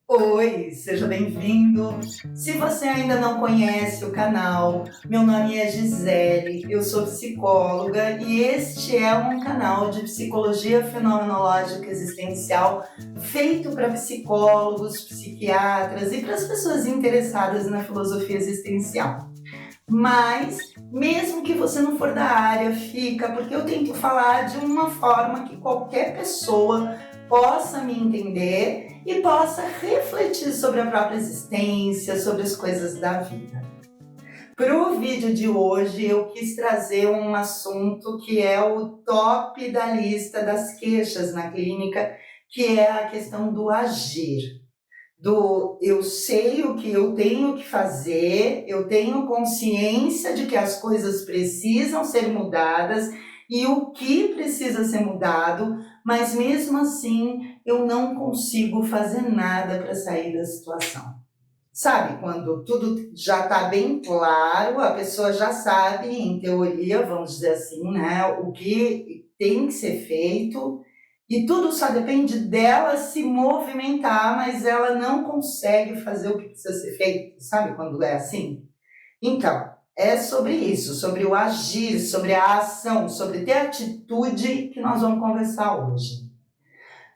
Oi, seja bem-vindo. Se você ainda não conhece o canal, meu nome é Gisele, eu sou psicóloga e este é um canal de psicologia fenomenológica existencial feito para psicólogos, psiquiatras e para as pessoas interessadas na filosofia existencial. Mas, mesmo que você não for da área, fica, porque eu tento falar de uma forma que qualquer pessoa possa me entender e possa refletir sobre a própria existência, sobre as coisas da vida. Para o vídeo de hoje, eu quis trazer um assunto que é o top da lista das queixas na clínica, que é a questão do agir. Eu sei o que eu tenho que fazer, eu tenho consciência de que as coisas precisam ser mudadas e o que precisa ser mudado, mas mesmo assim eu não consigo fazer nada para sair da situação. Sabe, quando tudo já está bem claro, a pessoa já sabe, em teoria, vamos dizer assim, né, o que tem que ser feito, e tudo só depende dela se movimentar, mas ela não consegue fazer o que precisa ser feito, sabe quando é assim? Então, é sobre isso, sobre o agir, sobre a ação, sobre ter atitude que nós vamos conversar hoje.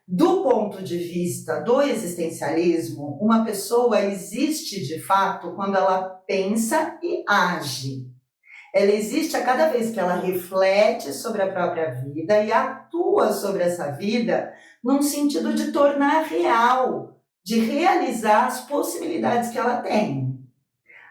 Do ponto de vista do existencialismo, uma pessoa existe de fato quando ela pensa e age. Ela existe a cada vez que ela reflete sobre a própria vida e atua sobre essa vida num sentido de tornar real, de realizar as possibilidades que ela tem.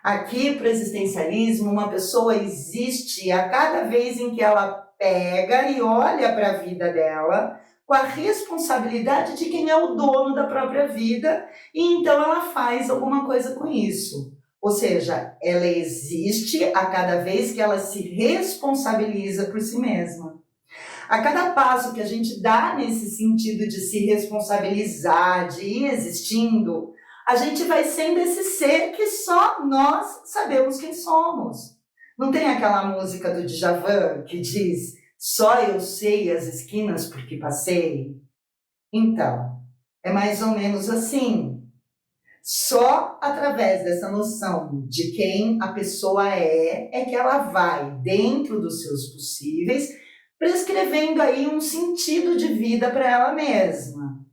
Aqui, para o existencialismo, uma pessoa existe a cada vez em que ela pega e olha para a vida dela com a responsabilidade de quem é o dono da própria vida e então ela faz alguma coisa com isso. Ou seja, ela existe a cada vez que ela se responsabiliza por si mesma. A cada passo que a gente dá nesse sentido de se responsabilizar, de ir existindo, a gente vai sendo esse ser que só nós sabemos quem somos. Não tem aquela música do Djavan que diz só eu sei as esquinas por que passei? Então, é mais ou menos assim. Só através dessa noção de quem a pessoa é que ela vai, dentro dos seus possíveis, prescrevendo aí um sentido de vida para ela mesma.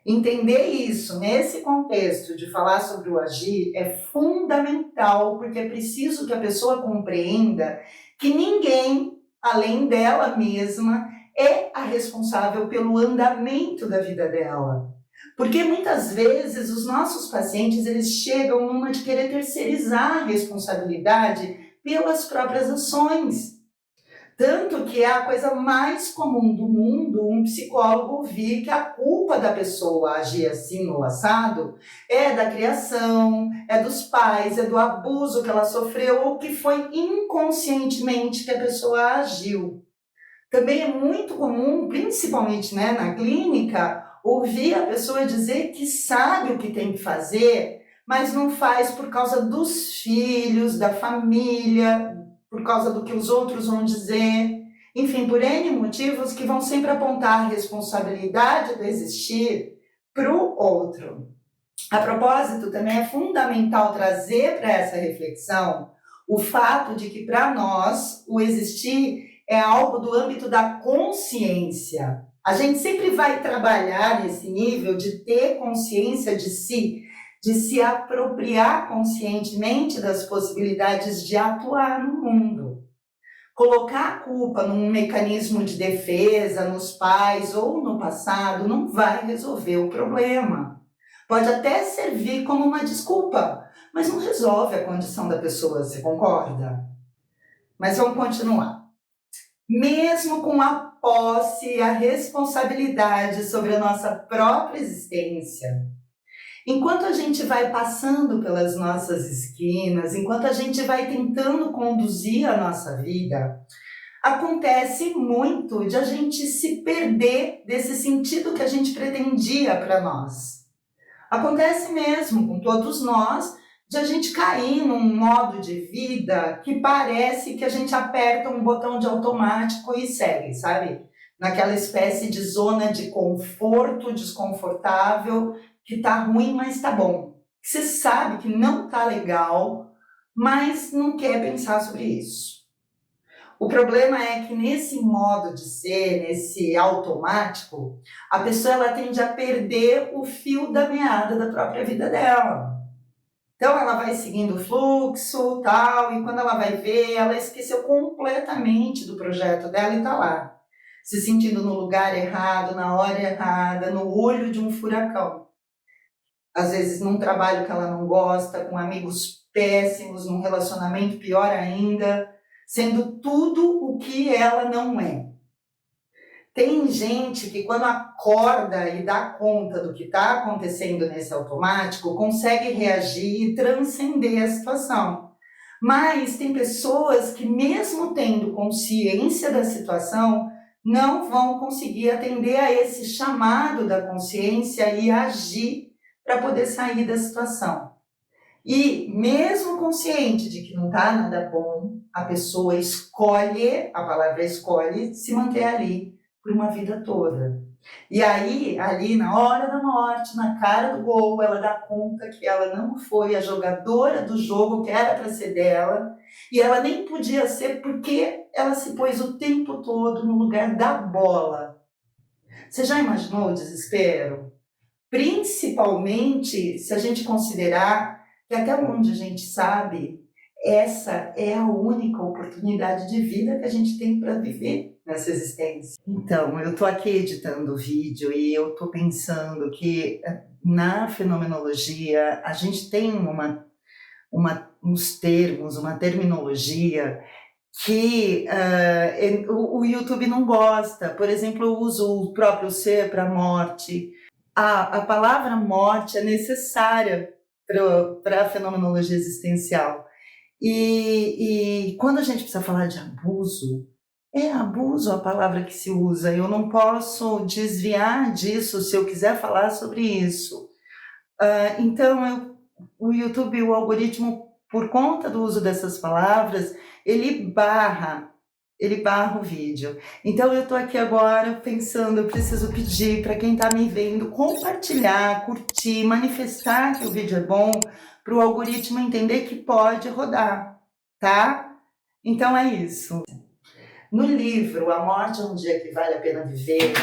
Entender isso nesse contexto de falar sobre o agir é fundamental, porque é preciso que a pessoa compreenda que ninguém, além dela mesma, é a responsável pelo andamento da vida dela. Porque muitas vezes os nossos pacientes eles chegam numa de querer terceirizar a responsabilidade pelas próprias ações. Tanto que é a coisa mais comum do mundo um psicólogo ouvir que a culpa da pessoa agir assim ou assado é da criação, é dos pais, é do abuso que ela sofreu ou que foi inconscientemente que a pessoa agiu. Também é muito comum, principalmente na clínica, ouvir a pessoa dizer que sabe o que tem que fazer, mas não faz por causa dos filhos, da família, por causa do que os outros vão dizer. Enfim, por N motivos que vão sempre apontar a responsabilidade do existir para o outro. A propósito, também é fundamental trazer para essa reflexão o fato de que, para nós, o existir é algo do âmbito da consciência. A gente sempre vai trabalhar nesse nível de ter consciência de si, de se apropriar conscientemente das possibilidades de atuar no mundo. Colocar a culpa num mecanismo de defesa, nos pais ou no passado, não vai resolver o problema. Pode até servir como uma desculpa, mas não resolve a condição da pessoa, você concorda? Mas vamos continuar. Mesmo com a posse e a responsabilidade sobre a nossa própria existência, enquanto a gente vai passando pelas nossas esquinas, enquanto a gente vai tentando conduzir a nossa vida, acontece muito de a gente se perder desse sentido que a gente pretendia para nós. Acontece mesmo com todos nós de a gente cair num modo de vida que parece que a gente aperta um botão de automático e segue, sabe? Naquela espécie de zona de conforto desconfortável, que tá ruim, mas tá bom. Você sabe que não tá legal, mas não quer pensar sobre isso. O problema é que nesse modo de ser, nesse automático, a pessoa ela tende a perder o fio da meada da própria vida dela. Então ela vai seguindo o fluxo, tal, e quando ela vai ver, ela esqueceu completamente do projeto dela e está lá, se sentindo no lugar errado, na hora errada, no olho de um furacão. Às vezes num trabalho que ela não gosta, com amigos péssimos, num relacionamento pior ainda, sendo tudo o que ela não é. Tem gente que quando acorda e dá conta do que está acontecendo nesse automático, consegue reagir e transcender a situação. Mas tem pessoas que mesmo tendo consciência da situação, não vão conseguir atender a esse chamado da consciência e agir para poder sair da situação. E mesmo consciente de que não está nada bom, a pessoa escolhe, a palavra escolhe, se manter ali por uma vida toda. E aí, ali na hora da morte, na cara do gol, ela dá conta que ela não foi a jogadora do jogo que era para ser dela, e ela nem podia ser porque ela se pôs o tempo todo no lugar da bola. Você já imaginou o desespero? Principalmente se a gente considerar que até onde a gente sabe, essa é a única oportunidade de vida que a gente tem para viver nessa existência. Então, eu estou aqui editando o vídeo e eu estou pensando que na fenomenologia a gente tem uns termos, uma terminologia que o YouTube não gosta. Por exemplo, eu uso o próprio ser para morte. A palavra morte é necessária para a fenomenologia existencial. E quando a gente precisa falar de abuso, é abuso a palavra que se usa. Eu não posso desviar disso se eu quiser falar sobre isso. Então, o YouTube, o algoritmo, por conta do uso dessas palavras, ele barra o vídeo. Então eu estou aqui agora pensando, eu preciso pedir para quem está me vendo compartilhar, curtir, manifestar que o vídeo é bom, para o algoritmo entender que pode rodar, tá? Então é isso. No livro A Morte é um Dia que Vale a Pena Viver,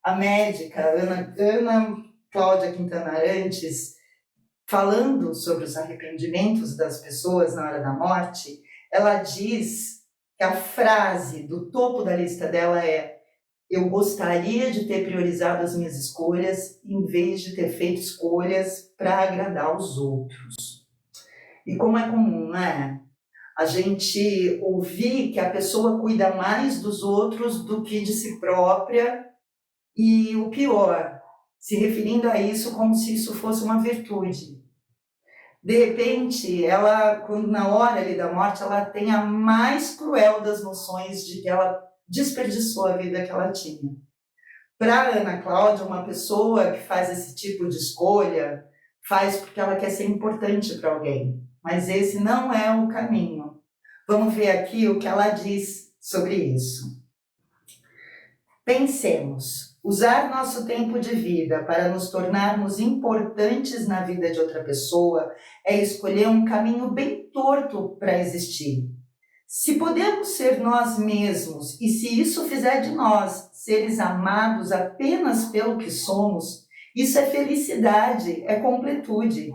a médica Ana Cláudia Quintana Arantes, falando sobre os arrependimentos das pessoas na hora da morte, ela diz que a frase do topo da lista dela é: eu gostaria de ter priorizado as minhas escolhas em vez de ter feito escolhas para agradar os outros. E como é comum, né? A gente ouvir que a pessoa cuida mais dos outros do que de si própria, e o pior, se referindo a isso como se isso fosse uma virtude. De repente, ela, quando na hora ali da morte, ela tem a mais cruel das noções de que ela desperdiçou a vida que ela tinha. Para Ana Cláudia, uma pessoa que faz esse tipo de escolha, faz porque ela quer ser importante para alguém. Mas esse não é o caminho. Vamos ver aqui o que ela diz sobre isso. Pensemos. Usar nosso tempo de vida para nos tornarmos importantes na vida de outra pessoa é escolher um caminho bem torto para existir. Se podemos ser nós mesmos e se isso fizer de nós seres amados apenas pelo que somos, isso é felicidade, é completude.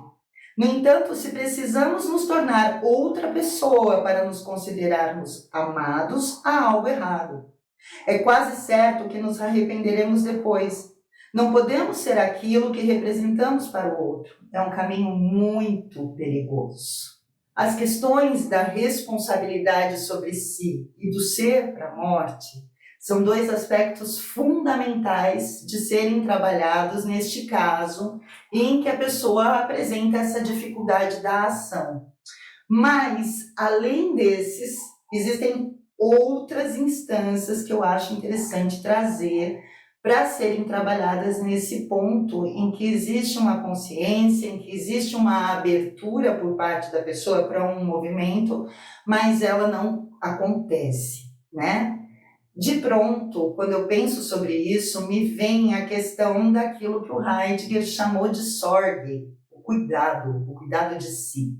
No entanto, se precisamos nos tornar outra pessoa para nos considerarmos amados, há algo errado. É quase certo que nos arrependeremos depois. Não podemos ser aquilo que representamos para o outro. É um caminho muito perigoso. As questões da responsabilidade sobre si e do ser para a morte são dois aspectos fundamentais de serem trabalhados neste caso, em que a pessoa apresenta essa dificuldade da ação. Mas, além desses, existem outras instâncias que eu acho interessante trazer para serem trabalhadas nesse ponto em que existe uma consciência, em que existe uma abertura por parte da pessoa para um movimento, mas ela não acontece, né? De pronto, quando eu penso sobre isso, me vem a questão daquilo que o Heidegger chamou de Sorge, o cuidado de si.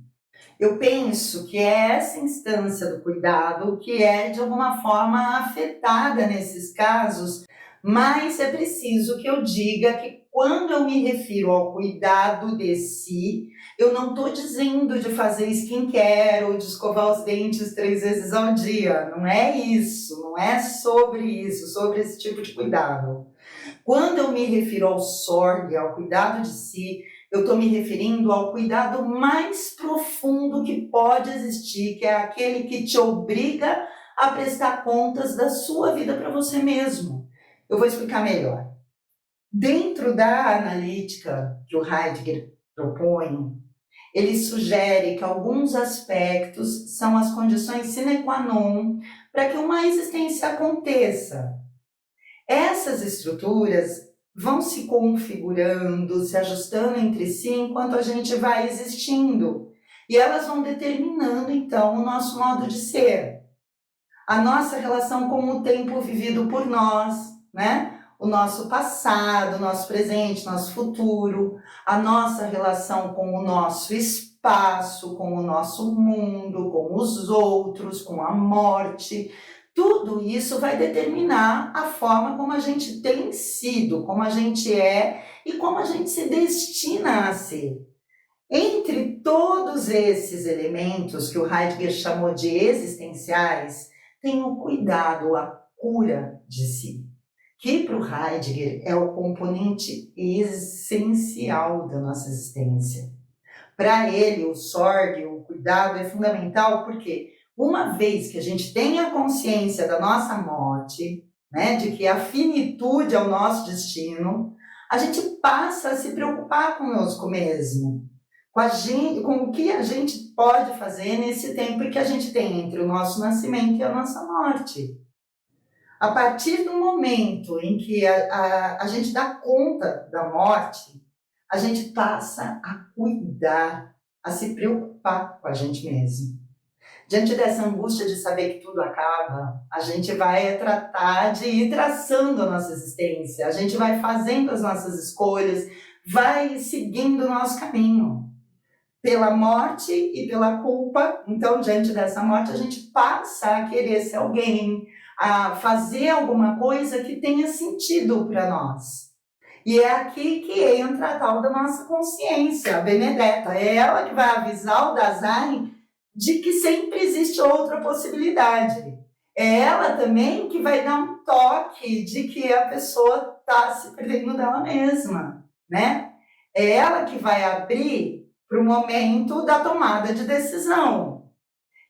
Eu penso que é essa instância do cuidado que é, de alguma forma, afetada nesses casos, mas é preciso que eu diga que quando eu me refiro ao cuidado de si, eu não estou dizendo de fazer skincare ou de escovar os dentes 3 vezes ao dia. Não é isso, não é sobre isso, sobre esse tipo de cuidado. Quando eu me refiro ao sorgue, ao cuidado de si, eu estou me referindo ao cuidado mais profundo que pode existir, que é aquele que te obriga a prestar contas da sua vida para você mesmo. Eu vou explicar melhor. Dentro da analítica que o Heidegger propõe, ele sugere que alguns aspectos são as condições sine qua non para que uma existência aconteça. Essas estruturas vão se configurando, se ajustando entre si enquanto a gente vai existindo. E elas vão determinando, então, o nosso modo de ser. A nossa relação com o tempo vivido por nós, né? O nosso passado, o nosso presente, nosso futuro, a nossa relação com o nosso espaço, com o nosso mundo, com os outros, com a morte. Tudo isso vai determinar a forma como a gente tem sido, como a gente é e como a gente se destina a ser. Entre todos esses elementos que o Heidegger chamou de existenciais, tem o cuidado, a cura de si, que para o Heidegger é o componente essencial da nossa existência. Para ele, o sorgue, o cuidado é fundamental porque uma vez que a gente tenha consciência da nossa morte, né, de que a finitude é o nosso destino, a gente passa a se preocupar conosco mesmo, com o que a gente pode fazer nesse tempo que a gente tem entre o nosso nascimento e a nossa morte. A partir do momento em que a gente dá conta da morte, a gente passa a cuidar, a se preocupar com a gente mesmo. Diante dessa angústia de saber que tudo acaba, a gente vai tratar de ir traçando a nossa existência, a gente vai fazendo as nossas escolhas, vai seguindo o nosso caminho. Pela morte e pela culpa, então, diante dessa morte, a gente passa a querer ser alguém, a fazer alguma coisa que tenha sentido para nós. E é aqui que entra a tal da nossa consciência, a Benedetta. É ela que vai avisar o Dasein de que sempre existe outra possibilidade. É ela também que vai dar um toque de que a pessoa está se perdendo dela mesma, né? É ela que vai abrir para o momento da tomada de decisão.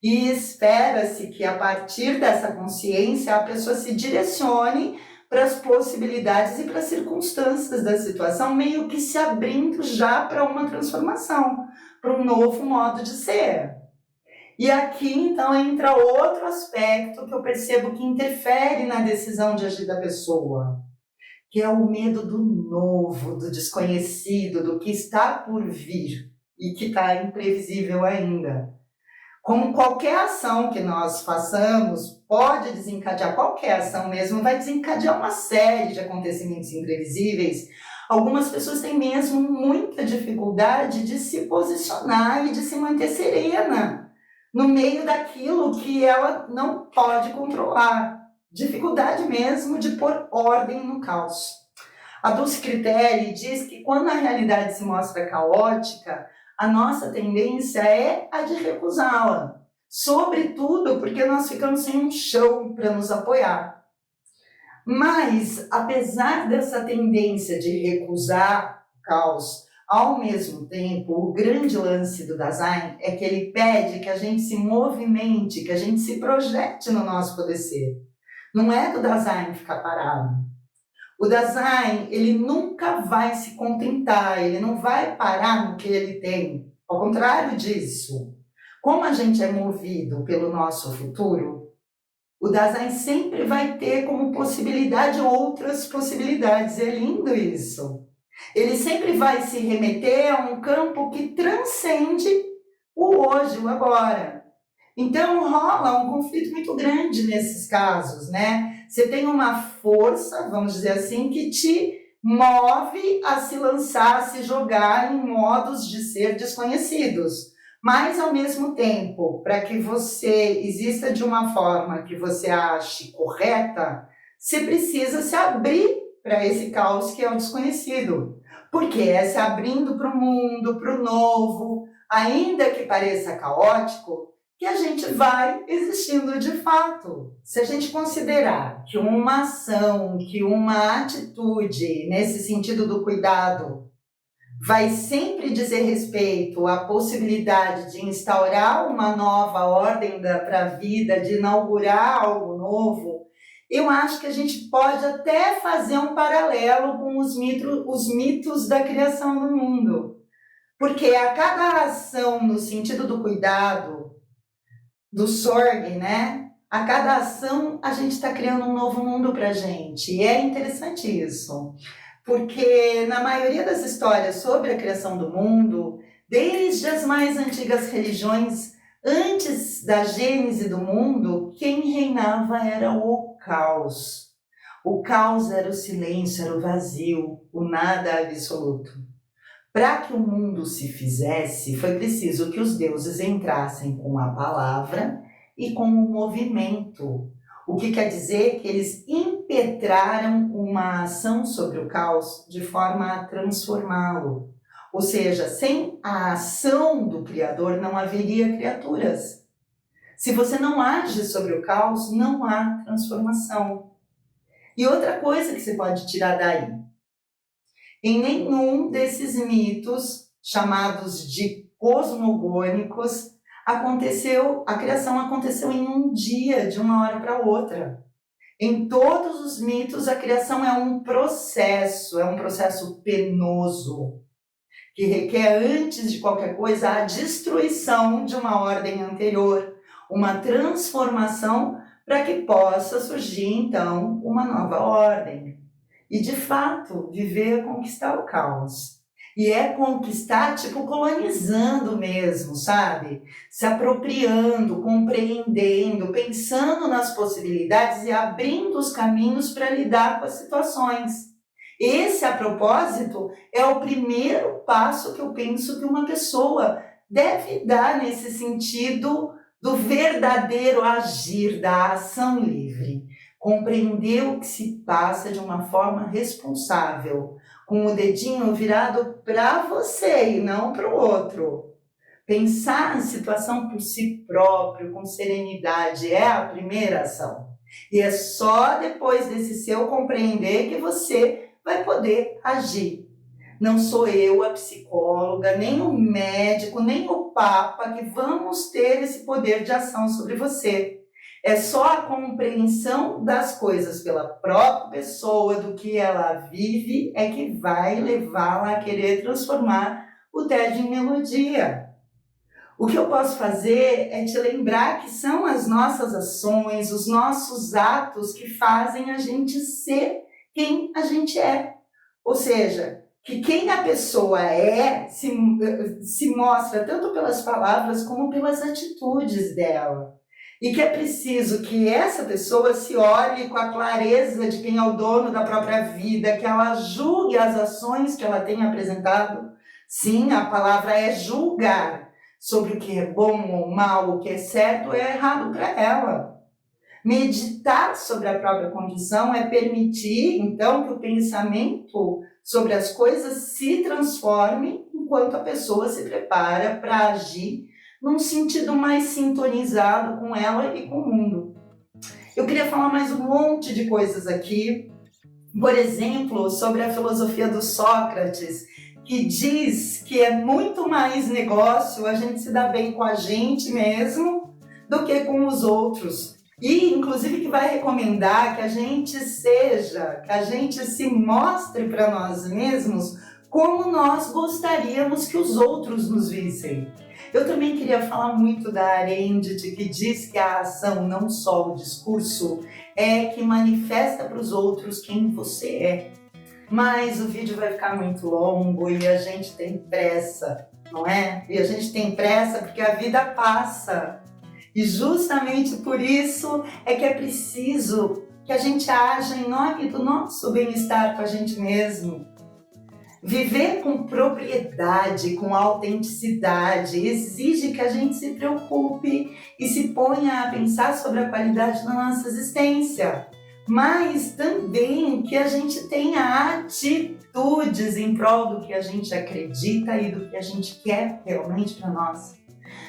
E espera-se que, a partir dessa consciência, a pessoa se direcione para as possibilidades e para as circunstâncias da situação, meio que se abrindo já para uma transformação, para um novo modo de ser. E aqui, então, entra outro aspecto que eu percebo que interfere na decisão de agir da pessoa, que é o medo do novo, do desconhecido, do que está por vir e que está imprevisível ainda. Como qualquer ação que nós façamos pode desencadear, qualquer ação mesmo, vai desencadear uma série de acontecimentos imprevisíveis, algumas pessoas têm mesmo muita dificuldade de se posicionar e de se manter serena no meio daquilo que ela não pode controlar. Dificuldade mesmo de pôr ordem no caos. A Dulce Criteri diz que quando a realidade se mostra caótica, a nossa tendência é a de recusá-la, sobretudo porque nós ficamos sem um chão para nos apoiar. Mas, apesar dessa tendência de recusar o caos, ao mesmo tempo, o grande lance do Dasein é que ele pede que a gente se movimente, que a gente se projete no nosso poder ser. Não é do Dasein ficar parado. O Dasein, ele nunca vai se contentar, ele não vai parar no que ele tem. Ao contrário disso, como a gente é movido pelo nosso futuro, O Dasein sempre vai ter como possibilidade outras possibilidades. É lindo isso. Ele sempre vai se remeter a um campo que transcende o hoje, o agora. Então rola um conflito muito grande nesses casos, né? Você tem uma força, vamos dizer assim, que te move a se lançar, a se jogar em modos de ser desconhecidos. Mas, ao mesmo tempo, para que você exista de uma forma que você ache correta, você precisa se abrir para esse caos que é o desconhecido. Porque é se abrindo para o mundo, para o novo, ainda que pareça caótico, que a gente vai existindo de fato. Se a gente considerar que uma ação, que uma atitude, nesse sentido do cuidado, vai sempre dizer respeito à possibilidade de instaurar uma nova ordem para a vida, de inaugurar algo novo, eu acho que a gente pode até fazer um paralelo com os mitos da criação do mundo. Porque a cada ação no sentido do cuidado, do Sorg, né? A cada ação a gente está criando um novo mundo para a gente. E é interessante isso, porque na maioria das histórias sobre a criação do mundo, desde as mais antigas religiões, antes da gênese do mundo, quem reinava era o caos. O caos era o silêncio, era o vazio, o nada absoluto. Para que o mundo se fizesse, foi preciso que os deuses entrassem com a palavra e com o movimento. O que quer dizer que eles impetraram uma ação sobre o caos de forma a transformá-lo. Ou seja, sem a ação do Criador não haveria criaturas. Se você não age sobre o caos, não há transformação. E outra coisa que você pode tirar daí, em nenhum desses mitos, chamados de cosmogônicos, a criação aconteceu em um dia, de uma hora para outra. Em todos os mitos, a criação é um processo penoso, que requer, antes de qualquer coisa, a destruição de uma ordem anterior, uma transformação para que possa surgir, então, uma nova ordem. E, de fato, viver é conquistar o caos. E é conquistar, tipo, colonizando mesmo, sabe? Se apropriando, compreendendo, pensando nas possibilidades e abrindo os caminhos para lidar com as situações. Esse, a propósito, é o primeiro passo que eu penso que uma pessoa deve dar nesse sentido do verdadeiro agir, da ação livre. Compreender o que se passa de uma forma responsável, com o dedinho virado para você e não para o outro. Pensar a situação por si próprio, com serenidade, é a primeira ação. E é só depois desse seu compreender que você vai poder agir. Não sou eu, a psicóloga, nem o médico, nem o papa que vamos ter esse poder de ação sobre você. É só a compreensão das coisas pela própria pessoa, do que ela vive, é que vai levá-la a querer transformar o tédio em melodia. O que eu posso fazer é te lembrar que são as nossas ações, os nossos atos que fazem a gente ser quem a gente é. Ou seja, que quem a pessoa é se mostra tanto pelas palavras como pelas atitudes dela. E que é preciso que essa pessoa se olhe com a clareza de quem é o dono da própria vida, que ela julgue as ações que ela tem apresentado. Sim, a palavra é julgar sobre o que é bom ou mal, o que é certo ou é errado para ela. Meditar sobre a própria condição é permitir, então, que o pensamento sobre as coisas se transforme enquanto a pessoa se prepara para agir num sentido mais sintonizado com ela e com o mundo. Eu queria falar mais um monte de coisas aqui, por exemplo, sobre a filosofia do Sócrates, que diz que é muito mais negócio a gente se dar bem com a gente mesmo do que com os outros. E, inclusive, que vai recomendar que a gente se mostre para nós mesmos como nós gostaríamos que os outros nos vissem. Eu também queria falar muito da Arendit, que diz que a ação, não só o discurso, é que manifesta para os outros quem você é. Mas o vídeo vai ficar muito longo e a gente tem pressa, não é? E a gente tem pressa porque a vida passa. E justamente por isso é que é preciso que a gente haja em nome do nosso bem-estar com a gente mesmo. Viver com propriedade, com autenticidade, exige que a gente se preocupe e se ponha a pensar sobre a qualidade da nossa existência. Mas também que a gente tenha atitudes em prol do que a gente acredita e do que a gente quer realmente para nós.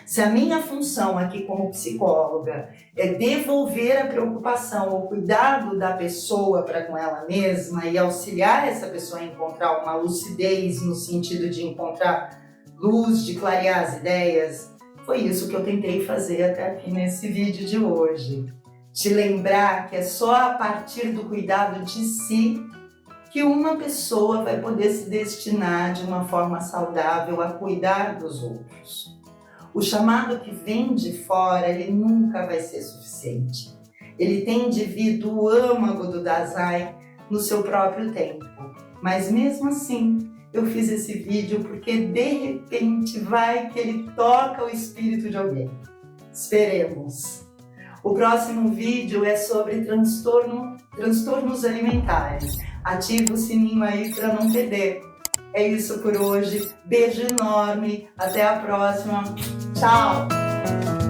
Se a minha função aqui como psicóloga é devolver a preocupação, o cuidado da pessoa para com ela mesma e auxiliar essa pessoa a encontrar uma lucidez no sentido de encontrar luz, de clarear as ideias, foi isso que eu tentei fazer até aqui nesse vídeo de hoje. Te lembrar que é só a partir do cuidado de si que uma pessoa vai poder se destinar de uma forma saudável a cuidar dos outros. O chamado que vem de fora, ele nunca vai ser suficiente. Ele tem de vir do âmago do Dazai no seu próprio tempo. Mas mesmo assim, eu fiz esse vídeo porque de repente vai que ele toca o espírito de alguém. Esperemos! O próximo vídeo é sobre transtornos alimentares. Ativa o sininho aí para não perder. É isso por hoje. Beijo enorme. Até a próxima. Tchau!